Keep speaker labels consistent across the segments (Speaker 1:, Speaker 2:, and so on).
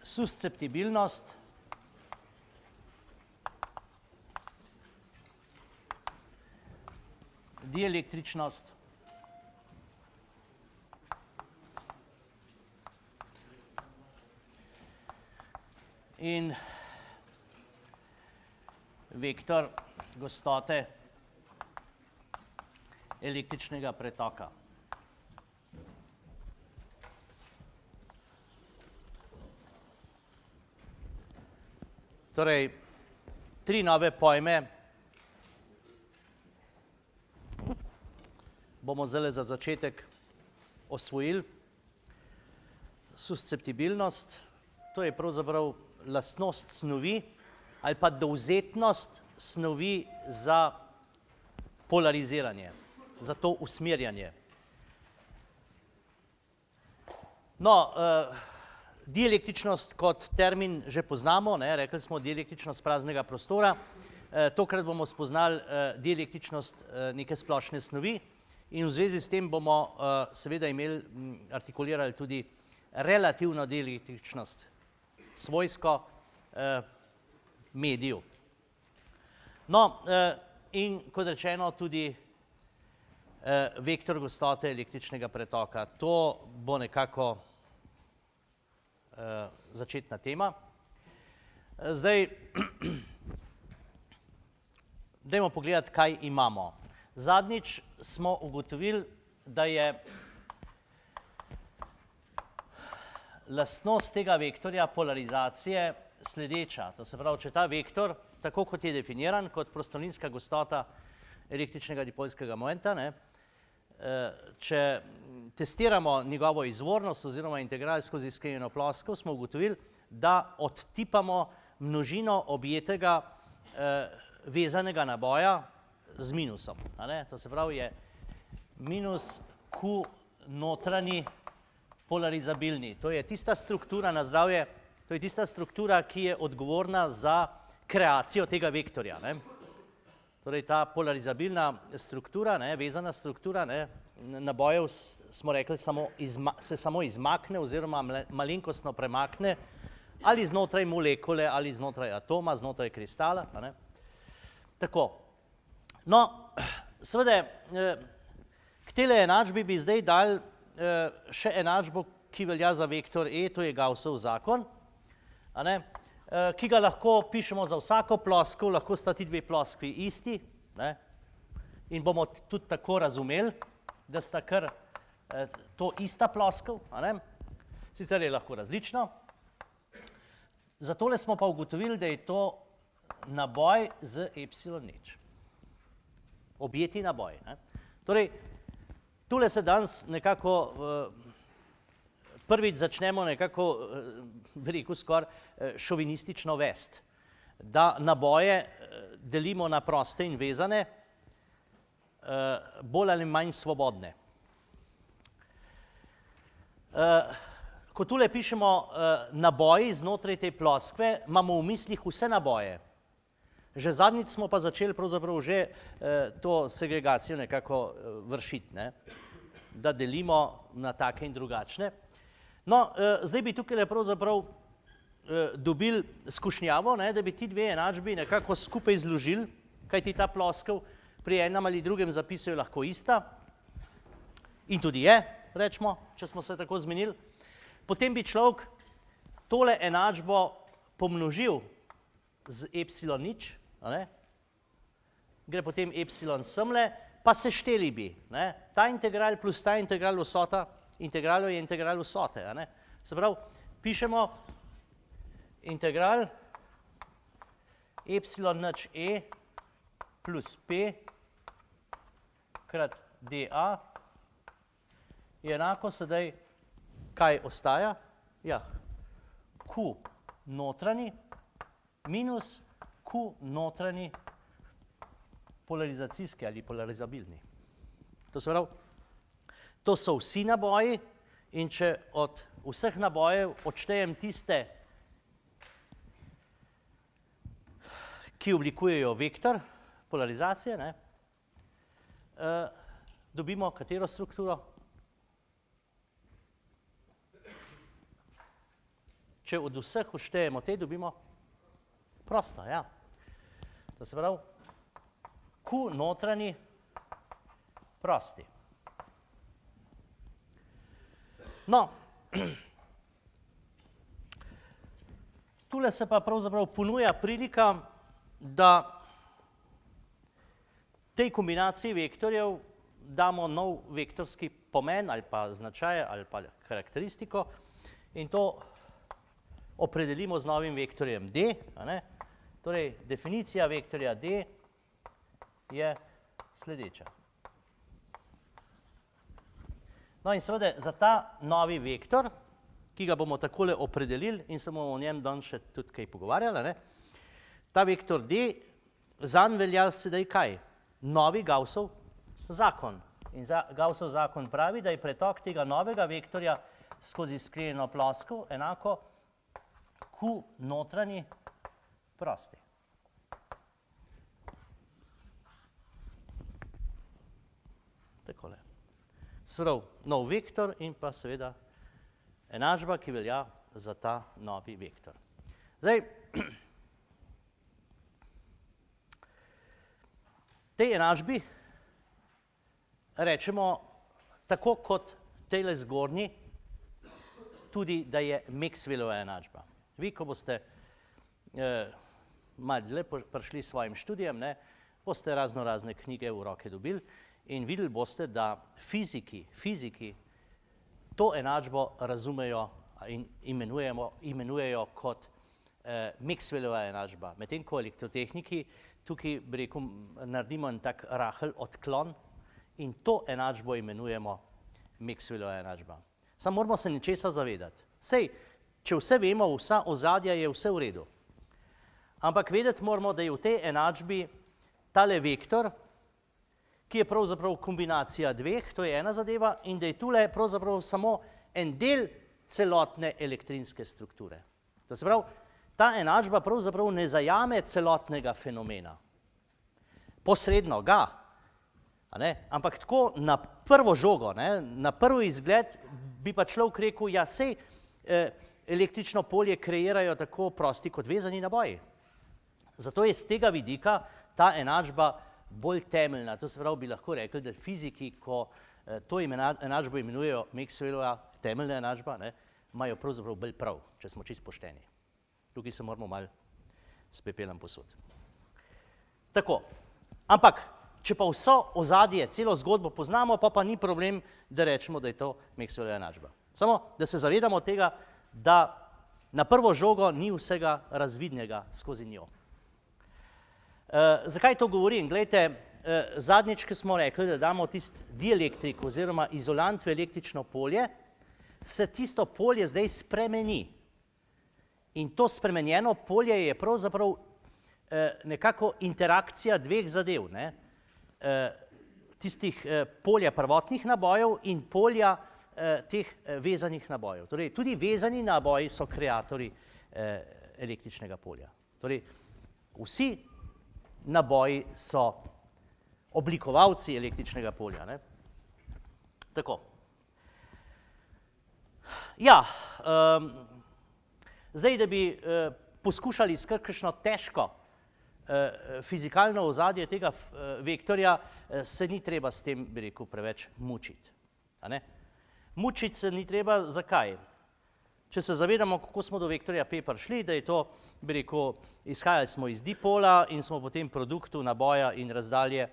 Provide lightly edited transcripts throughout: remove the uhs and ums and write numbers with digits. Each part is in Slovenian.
Speaker 1: susceptibilnost dielektričnost in vektor gostote električnega pretoka. Torej, tri nove pojme bomo zdaj za začetek osvojili. Susceptibilnost, to je pravzaprav lastnost snovi ali pa dovzetnost snovi za polariziranje, za to usmerjanje. No, dielektričnost kot termin že poznamo, rekli smo dielektričnost praznega prostora. Tokrat bomo spoznali dielektričnost neke splošne snovi in v zvezi s tem bomo seveda artikulirali tudi relativno dielektričnost, svojsko mediju. No, in kot rečeno tudi vektor gostote električnega pretoka. To bo nekako začetna tema. Zdaj, dajmo pogledati, kaj imamo. Zadnjič smo ugotovili, da je lastnost tega vektorja polarizacije sledeča. To se pravi, če ta vektor, tako kot je definiran, kot prostolinska gostota električnega dipolskega momenta, če testiramo njegovo izvornost oziroma integral skozi sklenjeno ploskvo, smo ugotovili, da odtipamo množino objetega vezanega naboja z minusom. To se pravi, je minus Q notranji polarizabilni. To je tista struktura na zdravje, to je tista struktura, ki je odgovorna za kreacijo tega vektorja. Torej ta polarizabilna struktura, vezana struktura nabojev, smo rekli, se samo izmakne oziroma malenkostno premakne ali znotraj molekule, ali znotraj atoma, znotraj kristala. Tako. No, seveda, k tele enačbi bi zdaj dali še enačbo, ki velja za vektor E, to je Gaussov zakon, ki ga lahko pišemo za vsako ploskev, lahko sta ti dve ploskvi isti, in bomo tudi tako razumeli, da sta kar to ista ploskev, sicer je lahko različno. Zatole smo pa ugotovili, da je to naboj z epsilon nič. Objeti naboj. Torej, tule se danes nekako prvič začnemo nekako, bi rekel, skoraj šovinistično vest, da naboje delimo na proste in vezane, bolj ali manj svobodne. Ko tule pišemo naboji znotraj te ploskve, imamo v mislih vse naboje. Že zadnjič smo pa začeli pravzaprav že to segregacijo nekako vršiti, da delimo na take in drugačne. No, zdaj bi tukaj pravzaprav dobili skušnjavo, da bi ti dve enačbi nekako skupaj zložili, kajti ta ploskev pri enem ali drugem zapisu je lahko ista in tudi je, rečemo, če smo se tako zmenili. Potem bi človek tole enačbo pomnožil z epsilon nič, gre potem epsilon semle, pa sešteli bi. Ta integral plus ta integral vsota, integralov je integral vsote. Se pravi, pišemo integral epsilon nič E plus P krat dA je enako sedaj, kaj ostaja? Ja, Q notranji minus Q notranji polarizacijski ali polarizabilni. To se pravi, to so vsi naboji in če od vseh nabojev odštejem tiste, ki oblikujejo vektor polarizacije, dobimo katero strukturo? če od vseh uštejemo te, dobimo prosto, ja. To se pravi, Q notranji prosti. No, tule se pa pravzaprav ponuja prilika, da tej kombinaciji vektorjev damo nov vektorski pomen ali pa značaj ali pa karakteristiko in to opredelimo z novim vektorjem D. Torej, definicija vektorja D je sledeča. No in seveda za ta novi vektor, ki ga bomo takole opredelili in se bomo o njem danes še tudi kaj pogovarjali, ta vektor D, zanj velja sedaj kaj? Novi Gaussov zakon. In Gaussov zakon pravi, da je pretok tega novega vektorja skozi sklenjeno ploskvo enako Q notranji prosti. Takole. Sprav, nov vektor in pa seveda enačba, ki velja za ta novi vektor. Zdaj, tej enačbi rečemo tako kot tejle zgornji, tudi, da je Maxwellova enačba. Vi, ko boste malo dlje prišli s svojim študijem, boste razne knjige v roke dobili in videli boste, da fiziki to enačbo razumejo in imenujejo kot Maxwellova enačba. Medtem ko elektrotehniki tukaj, bi rekel, naredimo en tak rahel odklon in to enačbo imenujemo Maxwellova enačba. Samo moramo se nečesa zavedati. Sej, če vse vemo, vsa ozadja je vse v redu. Ampak vedeti moramo, da je v tej enačbi tale vektor, ki je pravzaprav kombinacija dveh, to je ena zadeva, in da je tule pravzaprav samo en del celotne elektrinske strukture. To se pravi, ta enačba pravzaprav ne zajame celotnega fenomena. Posredno ga, ampak tako na prvo žogo, na prvi izgled bi pa človek rekel, ja, sej električno polje kreirajo tako prosti kot vezani naboji. Zato je z tega vidika ta enačba bolj temeljna. To se pravi, bi lahko rekli, da fiziki, ko to enačbo imenujejo Maxwellova temeljna enačba, imajo pravzaprav bolj prav, če smo čisto pošteni. Tukaj se moramo malo s pepelom posuditi. Tako, ampak, če pa vso ozadje, celo zgodbo poznamo, pa ni problem, da rečemo, da je to Maxwellova enačba. Samo, da se zavedamo tega, da na prvo žogo ni vsega razvidnega skozi njo. Zakaj to govorim? Glejte, zadnjič, ko smo rekli, da damo tisti dielektrik oziroma izolant v električno polje, se tisto polje zdaj spremeni. In to spremenjeno polje je pravzaprav nekako interakcija dveh zadev, tistih polja prvotnih nabojev in polja teh vezanih nabojev. Torej, tudi vezani naboji so kreatorji električnega polja. Torej, vsi naboji so oblikovalci električnega polja. Tako. Ja, zdaj, da bi poskušali s kakšno težko fizikalno ozadje tega vektorja, se ni treba s tem, bi rekel, preveč mučiti. Mučiti se ni treba, zakaj? Če se zavedamo, kako smo do vektorja P prišli, da je to, bi rekel, izhajali smo iz dipola in smo potem produktu naboja in razdalje,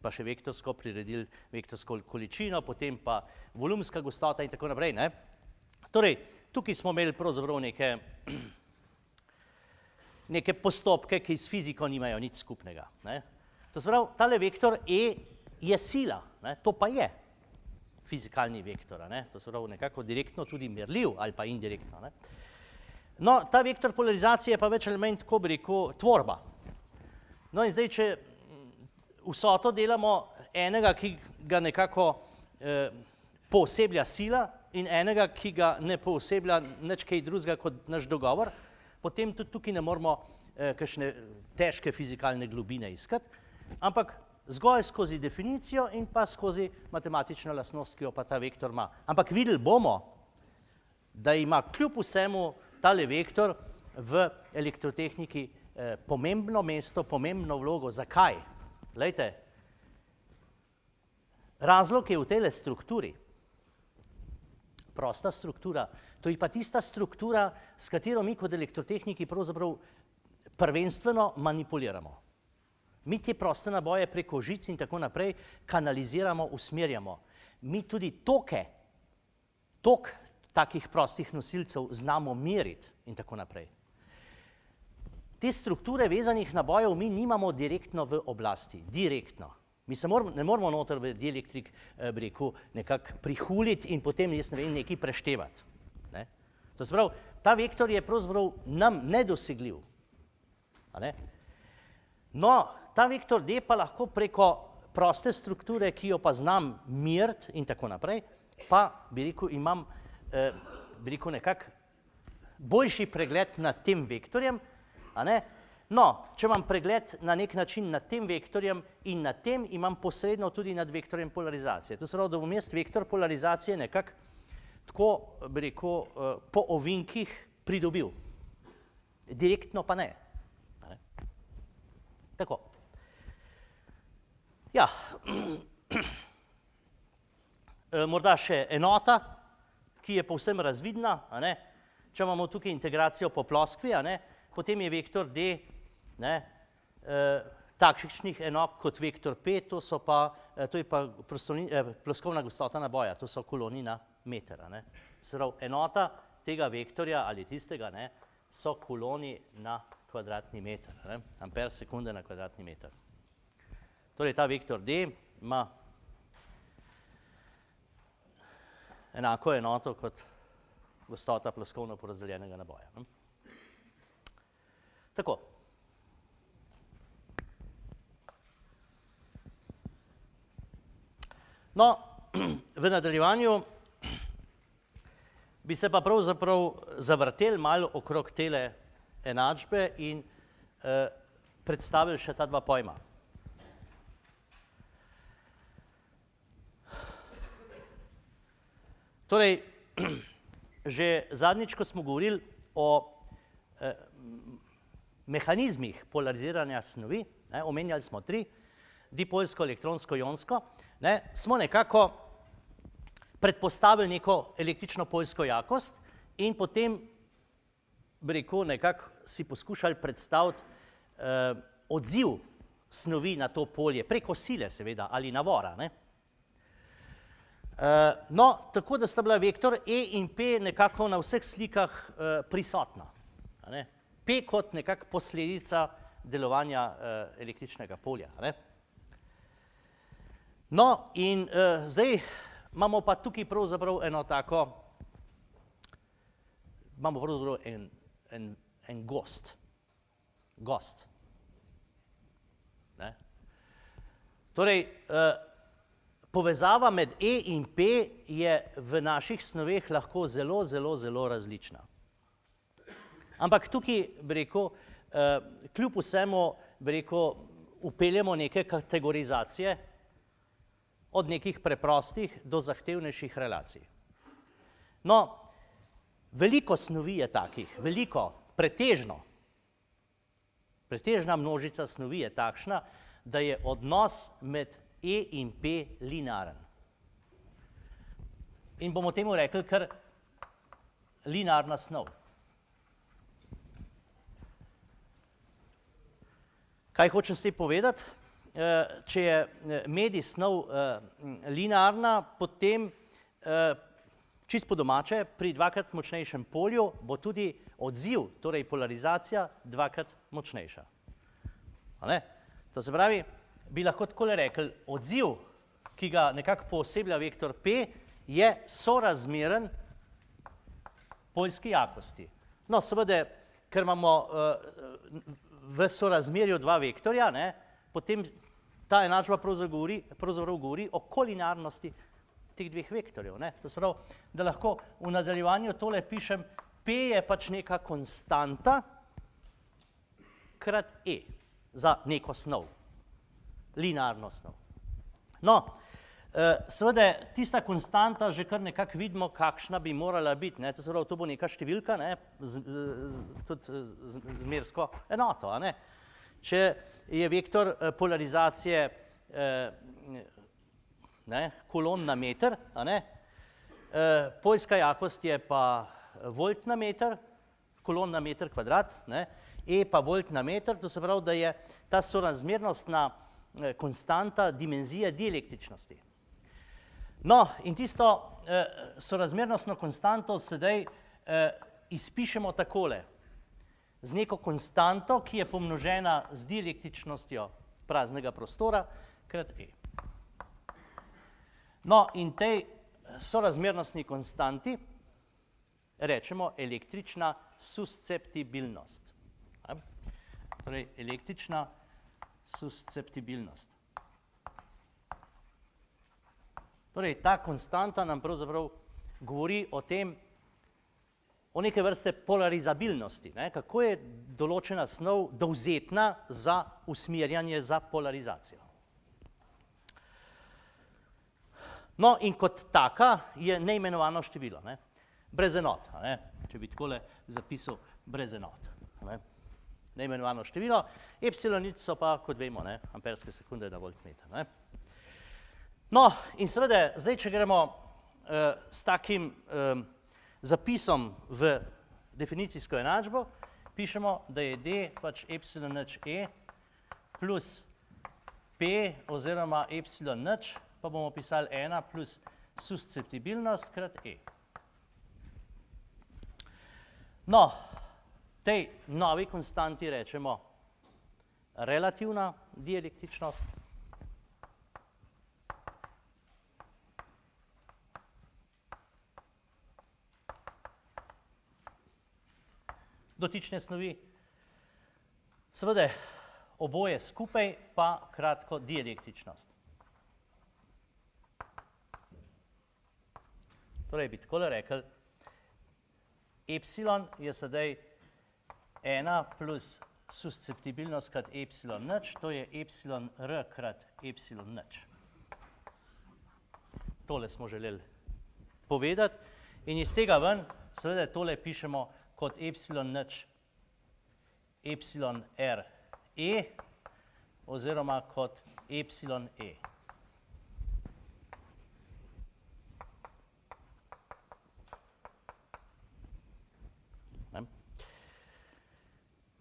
Speaker 1: pa še vektorsko priredili vektorsko količino, potem pa volumska gostota in tako naprej. Torej, tukaj smo imeli pravzaprav neke postopke, ki s fiziko nimajo nič skupnega. To se pravi, tale vektor E je sila, to pa je fizikalni vektor, to se pravi nekako direktno tudi merljiv ali pa indirektno. No, ta vektor polarizacije je pa več ali manj, tako bi rekel, tvorba. No in zdaj, če vsoto delamo enega, ki ga nekako pooseblja sila in enega, ki ga ne pooseblja nič kaj drugega kot naš dogovor, potem tudi tukaj ne moramo kakšne težke fizikalne globine iskati, ampak zgolj skozi definicijo in pa skozi matematično lastnost, ki jo pa ta vektor ima. Ampak videli bomo, da ima kljub vsemu tale vektor v elektrotehniki pomembno mesto, pomembno vlogo. Zakaj? Glejte, razlog je v tejle strukturi. Prosta struktura. To je pa tista struktura, s katero mi kot elektrotehniki pravzaprav prvenstveno manipuliramo. Mi te proste naboje preko žic in tako naprej kanaliziramo, usmerjamo. Mi tudi tok takih prostih nosilcev znamo meriti in tako naprej. Te strukture vezanih nabojev mi nimamo direktno v oblasti, direktno. Mi se ne moramo noter v dielektrik, bi rekel, nekako prihuliti in potem, jaz ne vem, nekaj preštevati. Ne? To se pravi, ta vektor je pravzaprav nam nedosegljiv. A ne? No, ta vektor D pa lahko preko proste strukture, ki jo pa znam meriti in tako naprej, pa, bi rekel, imam, bi rekel, nekako boljši pregled nad tem vektorjem, a ne? No, če imam pregled na nek način nad tem vektorjem in nad tem, imam posredno tudi nad vektorjem polarizacije. To se pravi, da bom jaz vektor polarizacije nekako tako, bi rekel, po ovinkih pridobil. Direktno pa ne. Tako. Ja, morda še enota, ki je povsem razvidna, a ne? Če imamo tukaj integracijo po ploskvi, a ne? Potem je vektor D, ne, takšnih enot kot vektor P, to je pa ploskovna gostota naboja, to so koloni na meter. Ne. Se pravi, enota tega vektorja ali tistega, ne, so koloni na kvadratni meter, ne, amper sekunde na kvadratni meter. Torej, ta vektor D ima enako enoto kot gostota ploskovno porazdeljenega naboja. Ne. Tako. No, v nadaljevanju bi se pa pravzaprav zavrteli malo okrog tele enačbe in predstavili še ta dva pojma. Torej, že zadnjič, ko smo govorili o mehanizmih polariziranja snovi, ne, omenjali smo tri, dipolsko, elektronsko, ionsko, ne, smo nekako predpostavili neko električno polsko jakost in potem, bi rekel, nekako si poskušali predstaviti odziv snovi na to polje, preko sile seveda, ali navora. Ne. No, tako da sta bila vektor E in P nekako na vseh slikah prisotna. Ne. P kot nekako posledica delovanja električnega polja. Ne? No, in zdaj imamo pa tukaj pravzaprav eno tako, imamo pravzaprav en gost. Ne? Torej, povezava med E in P je v naših snoveh lahko zelo, zelo, zelo različna. Ampak tukaj, bi rekel, kljub vsemu, bi rekel, vpeljemo neke kategorizacije od nekih preprostih do zahtevnejših relacij. No, veliko snovi je takih, veliko, pretežna množica snovi je takšna, da je odnos med E in P linearen. In bomo temu rekli kar linearna snov. Kaj hočem s tem povedati? Če je medij snov linearna, potem čisto po domače, pri dvakrat močnejšem polju bo tudi odziv, torej polarizacija, dvakrat močnejša. To se pravi, bi lahko takole rekli, odziv, ki ga nekako pooseblja vektor P, je sorazmeren poljski jakosti. No, seveda, ker imamo v sorazmerju dva vektorja, ne, potem ta enačba pravzaprav govori o kolinarnosti teh dveh vektorjev. Ne. To se pravi, da lahko v nadaljevanju tole pišem, P je pač neka konstanta krat E za neko snov, linearno snov. No, Seveda, tista konstanta že kar nekako vidimo, kakšna bi morala biti. To se pravi, to bo neka številka, tudi z mersko enoto. Če je vektor polarizacije kolon na meter, poljska jakost je pa volt na meter, kolon na meter kvadrat, E pa volt na meter, to se pravi, da je ta sorazmernostna konstanta dimenzija dielektričnosti. No, in tisto sorazmernostno konstanto sedaj izpišemo takole. Z neko konstanto, ki je pomnožena z dielektričnostjo praznega prostora krat E. No, in tej sorazmernostni konstanti rečemo električna susceptibilnost. Torej, električna susceptibilnost. Torej, ta konstanta nam pravzaprav govori o tem, o neke vrste polarizabilnosti, kako je določena snov dovzetna za usmerjanje za polarizacijo. No, in kot taka je neimenovano število, brez enot, če bi takole zapisal brez enot. Neimenovano število, epsilonic so pa, kot vemo, amperske sekunde na voltmeter. No, in seveda, zdaj, če gremo s takim zapisom v definicijsko enačbo, pišemo, da je D pač epsilon nič E plus P oziroma epsilon nič, pa bomo pisali 1 plus susceptibilnost krat E. No, tej novi konstanti rečemo relativna dielektričnost. Dotične snovi, seveda oboje skupaj pa kratko dielektričnost. Torej bi takole rekli, epsilon je sedaj 1 plus susceptibilnost krat epsilon nič, to je epsilon r krat epsilon nič. Tole smo želeli povedati in iz tega ven seveda tole pišemo kot epsilon nič epsilon r e oziroma kot epsilon e.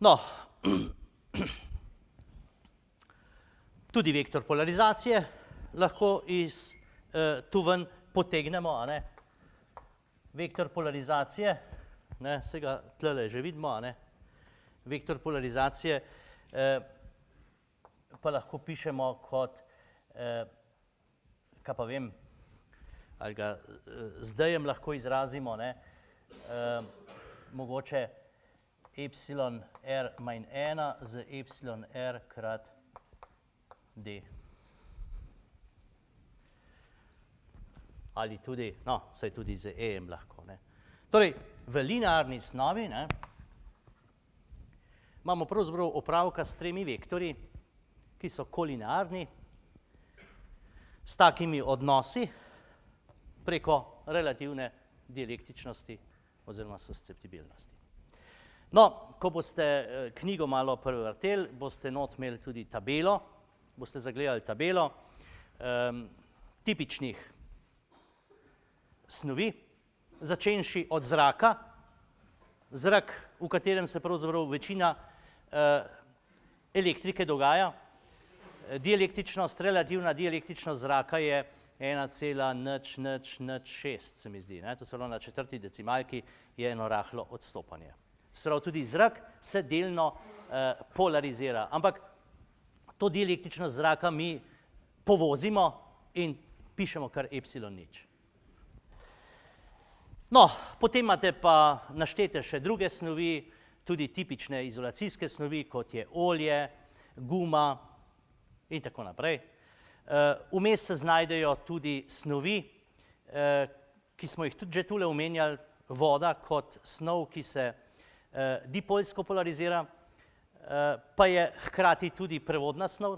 Speaker 1: No, tudi vektor polarizacije lahko iz tu ven potegnemo, Vektor polarizacije, se ga tlele že vidimo, Vektor polarizacije pa lahko pišemo kot, kaj pa vem, ali ga zdejem lahko izrazimo, mogoče epsilon r manj 1 z epsilon r krat d. Ali tudi, no, saj tudi z e-em lahko. Torej, v linearni snovi imamo pravzaprav opravka s tremi vektorji, ki so kolinearni, s takimi odnosi preko relativne dielektričnosti oziroma susceptibilnosti. No, ko boste knjigo malo prevrteli, boste not imeli tudi tabelo, boste zagledali tabelo tipičnih snovi, začenši od zraka, zrak, v katerem se pravzaprav večina elektrike dogaja. Dielektričnost, relativna dielektričnost zraka je 1,006, se mi zdi. To se pravi, na četrti decimalki je eno rahlo odstopanje. Se pravi, tudi zrak se delno polarizira, ampak to dielektričnost zraka mi povozimo in pišemo kar epsilon nič. No, potem imate pa naštete še druge snovi, tudi tipične izolacijske snovi, kot je olje, guma in tako naprej. Vmes se znajdejo tudi snovi, ki smo jih tudi že tule omenjali, voda kot snov, ki se dipoljsko polarizira, pa je hkrati tudi prevodna snov,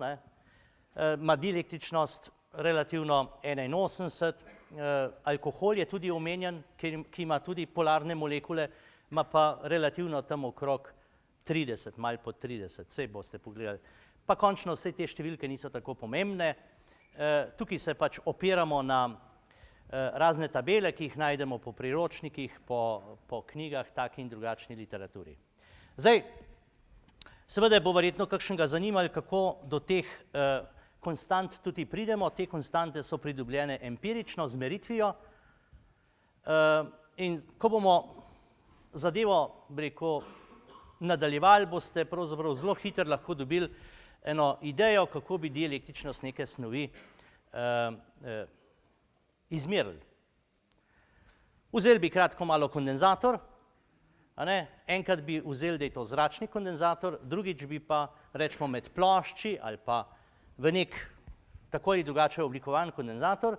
Speaker 1: ima dielektričnost relativno 81, alkohol je tudi omenjen, ki ima tudi polarne molekule, ima pa relativno tam okrog 30, malo pod 30, sej boste pogledali. Pa končno vse te številke niso tako pomembne. Tukaj se pač opiramo na razne tabele, ki jih najdemo po priročnikih, po knjigah, taki in drugačni literaturi. Zdaj, seveda bo verjetno kakšnega zanimalo, kako do teh konstant tudi pridemo. Te konstante so pridobljene empirično z meritvijo in ko bomo zadevo, bi rekel, nadaljevali, boste pravzaprav zelo hitro lahko dobili eno idejo, kako bi dialektičnost neke snovi izmerili. Vzeli bi kratko malo kondenzator, enkrat bi vzeli, da je to zračni kondenzator, drugič bi pa, rečemo, med plošči ali pa v nek tako ali drugače oblikovan kondenzator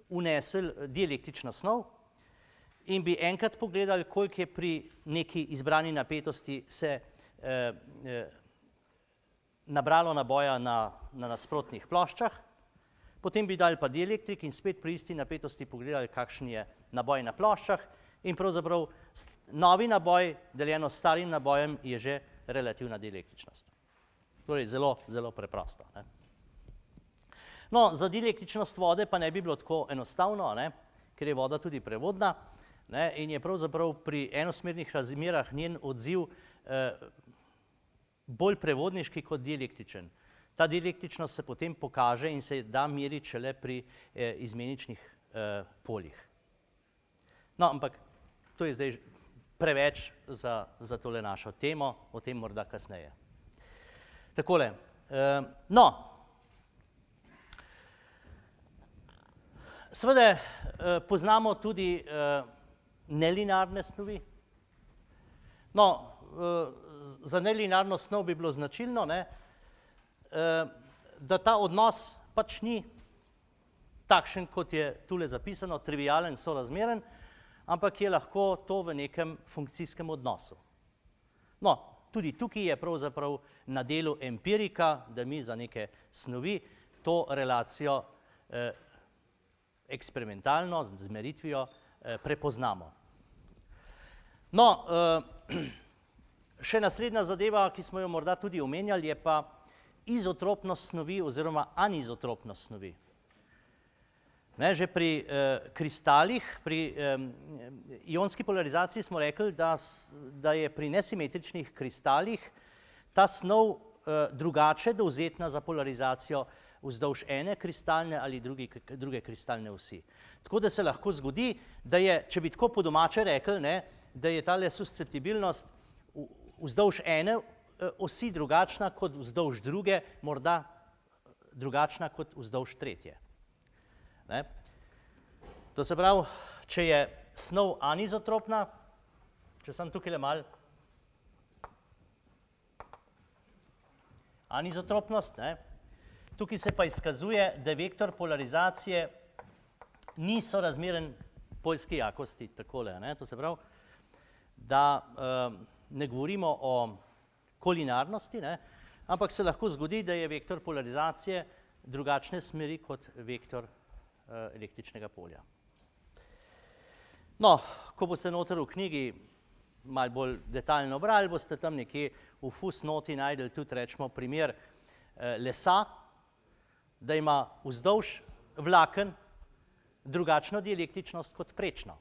Speaker 1: vnesli dialektično snov in bi enkrat pogledali, koliko je pri neki izbrani napetosti se nabralo naboja na nasprotnih ploščah, potem bi dali pa dielektrik in spet pri isti napetosti pogledali, kakšen je naboj na ploščah in pravzaprav novi naboj deljeno s starim nabojem je že relativna dialektičnost. Torej zelo, zelo preprosto. No, za dialektičnost vode pa ne bi bilo tako enostavno, ker je voda tudi prevodna in je pravzaprav pri enosmernih razmerah njen odziv bolj prevodniški kot dialektičen. Ta dialektičnost se potem pokaže in se da meriti šele pri izmeničnih poljih. No, ampak to je zdaj preveč za tole našo temo, o tem morda kasneje. Takole, no, seveda poznamo tudi nelinearne snovi. No, za nelinearno snov bi bilo značilno, da ta odnos pač ni takšen, kot je tule zapisano, trivialen, sorazmeren, ampak je lahko to v nekem funkcijskem odnosu. No, tudi tukaj je pravzaprav na delu empirika, da mi za neke snovi to relacijo eksperimentalno, z meritvijo prepoznamo. No, še naslednja zadeva, ki smo jo morda tudi omenjali, je pa izotropnost snovi oziroma anizotropnost snovi. Že pri kristalih, pri ionski polarizaciji smo rekli, da je pri nesimetričnih kristalih ta snov drugače dovzetna za polarizacijo vzdolž ene kristalne ali druge kristalne osi. Tako da se lahko zgodi, da je, če bi tako po domače rekli, da je tale susceptibilnost vzdolž ene osi drugačna kot vzdolž druge, morda drugačna kot vzdolž tretje. To se pravi, če je snov anizotropna, če sem tukaj malo anizotropnost, tukaj se pa izkazuje, da vektor polarizacije ni sorazmeren poljski jakosti, takole, to se pravi, da ne govorimo o kolinarnosti, ampak se lahko zgodi, da je vektor polarizacije drugačne smeri kot vektor električnega polja. No, ko boste noter v knjigi malo bolj detaljno brali, boste tam nekje v fusnoti najdeli tudi, rečemo, primer lesa, da ima vzdolž vlaken drugačno dialektičnost kot prečno.